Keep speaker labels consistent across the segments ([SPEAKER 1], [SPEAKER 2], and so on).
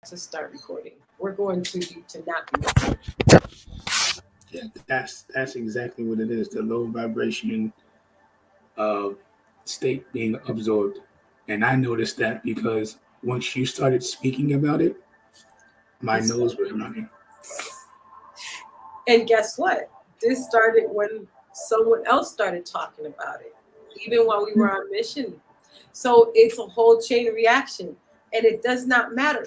[SPEAKER 1] to start recording. We're going to not be.
[SPEAKER 2] Yeah, that's exactly what it is. The low vibration state being absorbed. And I noticed that because once you started speaking about it, my nose was running.
[SPEAKER 1] And guess what? This started when someone else started talking about it, even while we were on mission. So it's a whole chain reaction, and it does not matter.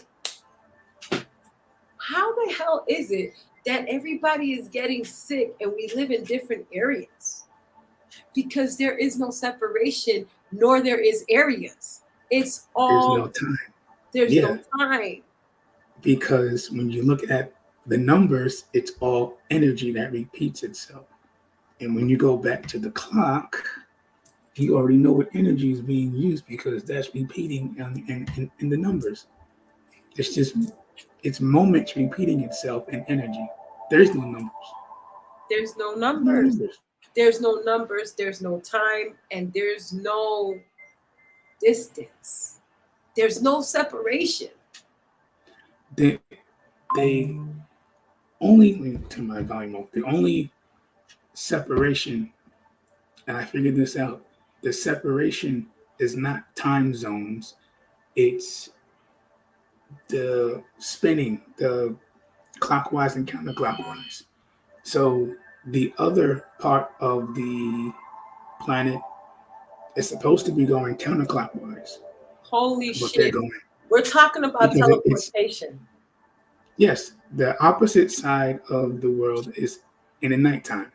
[SPEAKER 1] How the hell is it that everybody is getting sick and we live in different areas? Because there is no separation, nor there is areas. It's all
[SPEAKER 2] There's no time.
[SPEAKER 1] There's no time.
[SPEAKER 2] Because when you look at the numbers, it's all energy that repeats itself. And when you go back to the clock, you already know what energy is being used because that's repeating in the numbers. It's moments repeating itself in energy. There's no numbers.
[SPEAKER 1] There's no numbers. There's no numbers. There's no time. And there's no distance. There's no separation.
[SPEAKER 2] They only, let me turn my volume off. The only separation, and I figured this out, the separation is not time zones. It's the spinning, the clockwise and counterclockwise. So the other part of the planet is supposed to be going counterclockwise.
[SPEAKER 1] Holy shit. We're talking about teleportation.
[SPEAKER 2] Yes, the opposite side of the world is in the nighttime.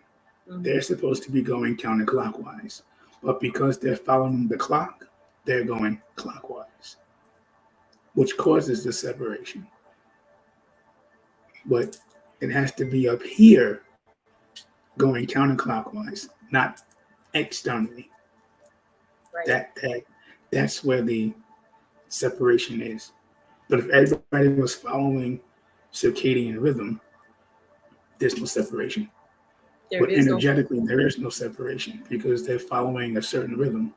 [SPEAKER 2] Mm-hmm. They're supposed to be going counterclockwise. But because they're following the clock, they're going clockwise, which causes the separation. But it has to be up here going counterclockwise, not externally. Right. That's where the separation is. But if everybody was following circadian rhythm, there's no separation. But energetically, there is no separation because they're following a certain rhythm.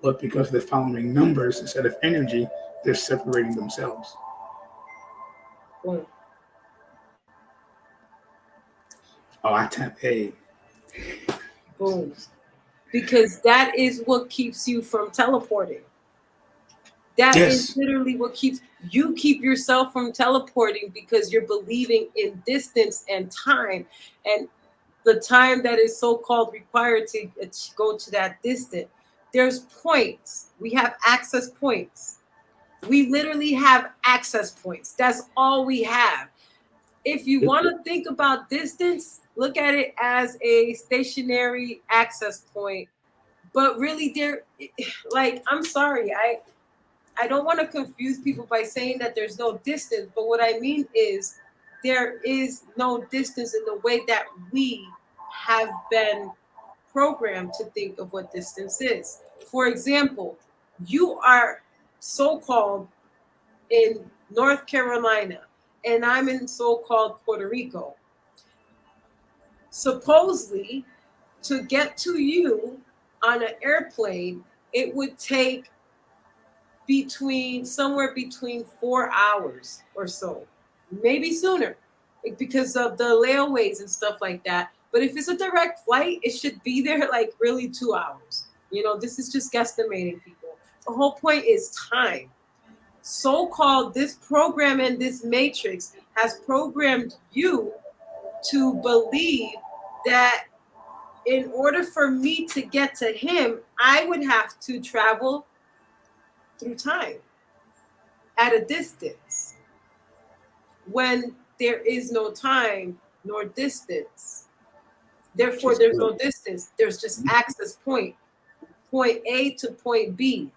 [SPEAKER 2] But because they're following numbers instead of energy, they're separating themselves.
[SPEAKER 1] Boom.
[SPEAKER 2] Oh, I tap A.
[SPEAKER 1] Boom. Because that is what keeps you from teleporting. That is literally what keeps yourself from teleporting because you're believing in distance and time and the time that is so-called required to go to that distance. There's points. We have access points. We literally have access points. That's all we have. If you want to think about distance, look at it as a stationary access point. But really, I'm sorry, I don't want to confuse people by saying that there's no distance, but what I mean is there is no distance in the way that we have been programmed to think of what distance is. For example, you are so-called in North Carolina, and I'm in so-called Puerto Rico. Supposedly, to get to you on an airplane, it would take somewhere between 4 hours or so, maybe sooner, because of the layaways and stuff like that. But if it's a direct flight, it should be there like really 2 hours. This is just guesstimating, people. The whole point is time. So-called this program and this matrix has programmed you to believe that in order for me to get to him, I would have to travel through time at a distance when there is no time nor distance. Therefore, there's no distance. There's just access point A to point B.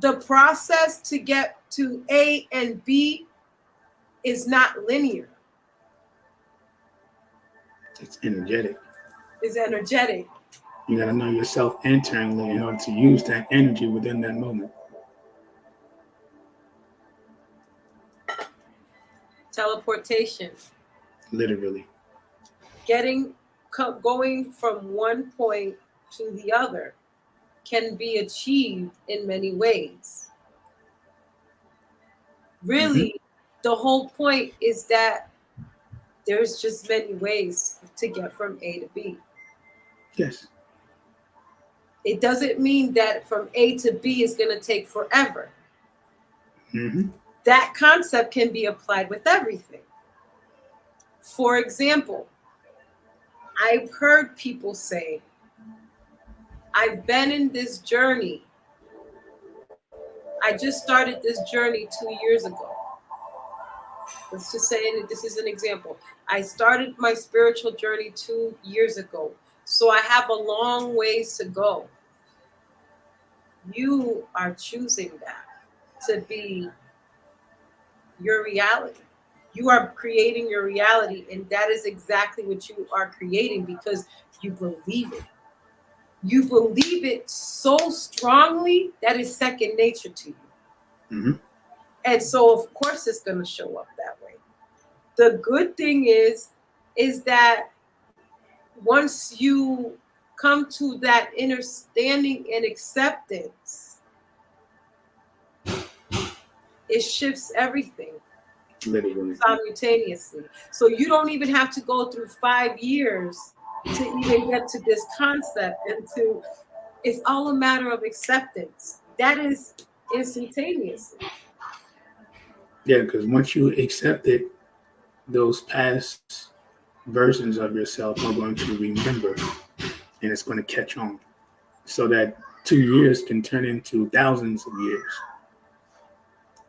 [SPEAKER 1] The process to get to A and B is not linear.
[SPEAKER 2] It's energetic.
[SPEAKER 1] It's energetic.
[SPEAKER 2] You got to know yourself internally in order to use that energy within that moment.
[SPEAKER 1] Teleportation.
[SPEAKER 2] Literally.
[SPEAKER 1] Going from one point to the other can be achieved in many ways. Really, the whole point is that there's just many ways to get from A to B.
[SPEAKER 2] Yes.
[SPEAKER 1] It doesn't mean that from A to B is going to take forever. That concept can be applied with everything. For example, I've heard people say, I've been in this journey. I just started this journey 2 years ago. Let's just say this is an example. I started my spiritual journey 2 years ago. So I have a long ways to go. You are choosing that to be your reality. You are creating your reality, and that is exactly what you are creating because you believe it. You believe it so strongly that is second nature to you. And so, of course, it's going to show up that way. The good thing is that once you come to that understanding and acceptance, it shifts everything.
[SPEAKER 2] Literally.
[SPEAKER 1] Simultaneously. So you don't even have to go through 5 years to even get to this concept it's all a matter of acceptance. That is instantaneously.
[SPEAKER 2] Yeah, because once you accept it, those past versions of yourself are going to remember and it's going to catch on. So that 2 years can turn into thousands of years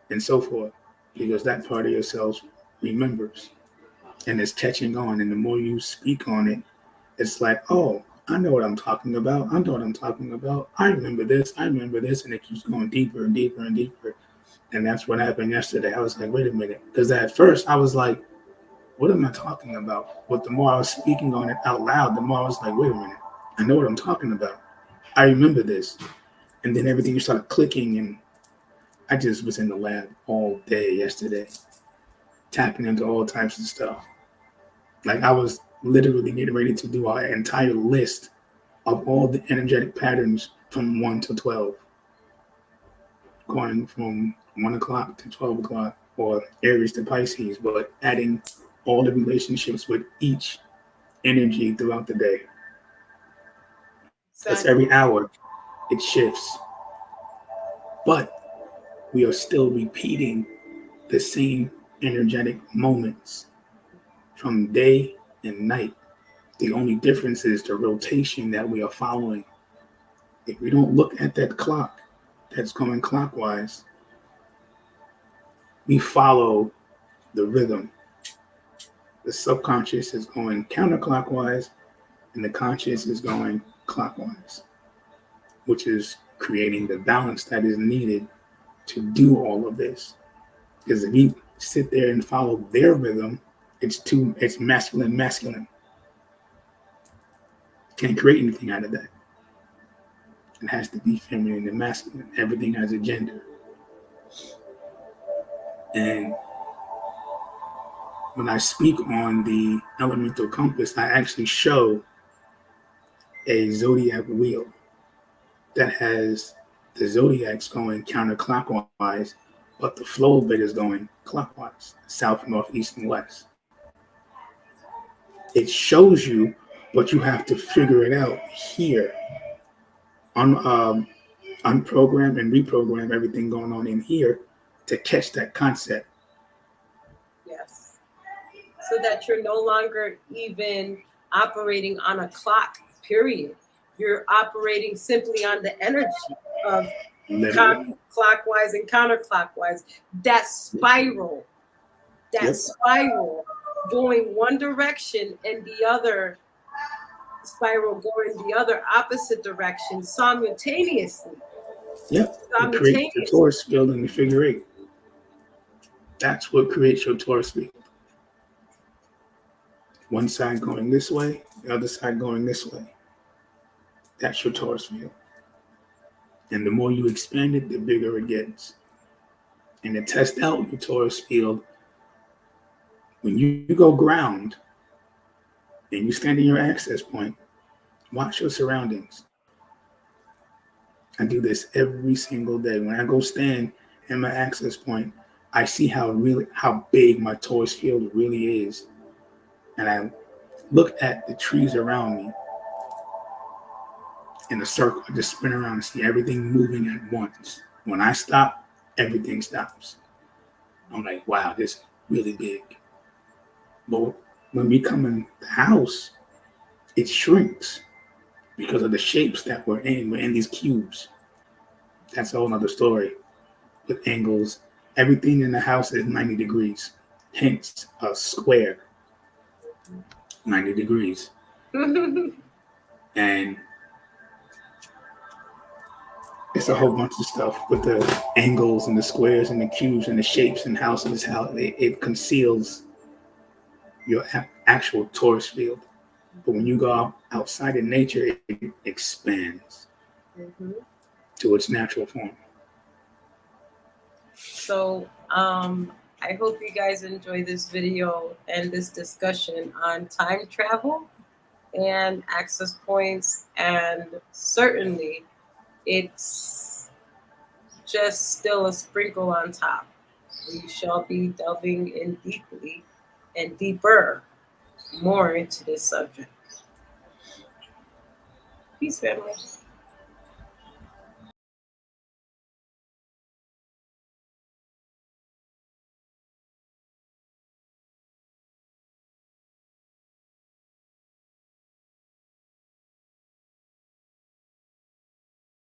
[SPEAKER 2] and so forth, because that part of yourself remembers and is catching on. And the more you speak on it, it's like, oh, I know what I'm talking about. I know what I'm talking about. I remember this. I remember this. And it keeps going deeper and deeper and deeper. And that's what happened yesterday. I was like, wait a minute. Because at first I was like, what am I talking about? But the more I was speaking on it out loud, the more I was like, wait a minute. I know what I'm talking about. I remember this. And then everything started clicking. And I just was in the lab all day yesterday, tapping into all types of stuff. Like I was literally getting ready to do an entire list of all the energetic patterns from 1 to 12, going from 1 o'clock to 12 o'clock, or Aries to Pisces, but adding all the relationships with each energy throughout the day. Because every hour it shifts. But we are still repeating the same energetic moments from day and night. The only difference is the rotation that we are following. If we don't look at that clock that's going clockwise, we follow the rhythm. The subconscious is going counterclockwise, and the conscious is going clockwise, which is creating the balance that is needed to do all of this. Because if you sit there and follow their rhythm, it's masculine. Can't create anything out of that. It has to be feminine and masculine. Everything has a gender. And when I speak on the elemental compass, I actually show a zodiac wheel that has the zodiacs going counterclockwise, but the flow of it is going clockwise, south, north, east, and west. It shows you, but you have to figure it out here. Unprogram and reprogram everything going on in here to catch that concept.
[SPEAKER 1] Yes. So that you're no longer even operating on a clock, period. You're operating simply on the energy of clockwise and counterclockwise. That spiral, spiral going one direction and the other spiral going the other opposite direction simultaneously.
[SPEAKER 2] Yep. It creates the torus field in the figure eight. That's what creates your torus field. One side going this way, the other side going this way. That's your torus field. And the more you expand it, the bigger it gets. And to test out your torus field, when you go ground and you stand in your access point, watch your surroundings. I do this every single day. When I go stand in my access point, I see how big my torus field really is. And I look at the trees around me in a circle, I just spin around and see everything moving at once. When I stop, everything stops. I'm like, wow, this is really big. But when we come in the house, it shrinks because of the shapes that we're in. We're in these cubes. That's a whole other story with angles. Everything in the house is 90 degrees. Hence, a square, 90 degrees. And it's a whole bunch of stuff with the angles and the squares and the cubes and the shapes and houses, how it conceals your actual torus field. But when you go outside in nature, it expands to its natural form.
[SPEAKER 1] So I hope you guys enjoy this video and this discussion on time travel and access points. And certainly it's just still a sprinkle on top. We shall be delving in deeply and deeper more into this subject. Peace, family.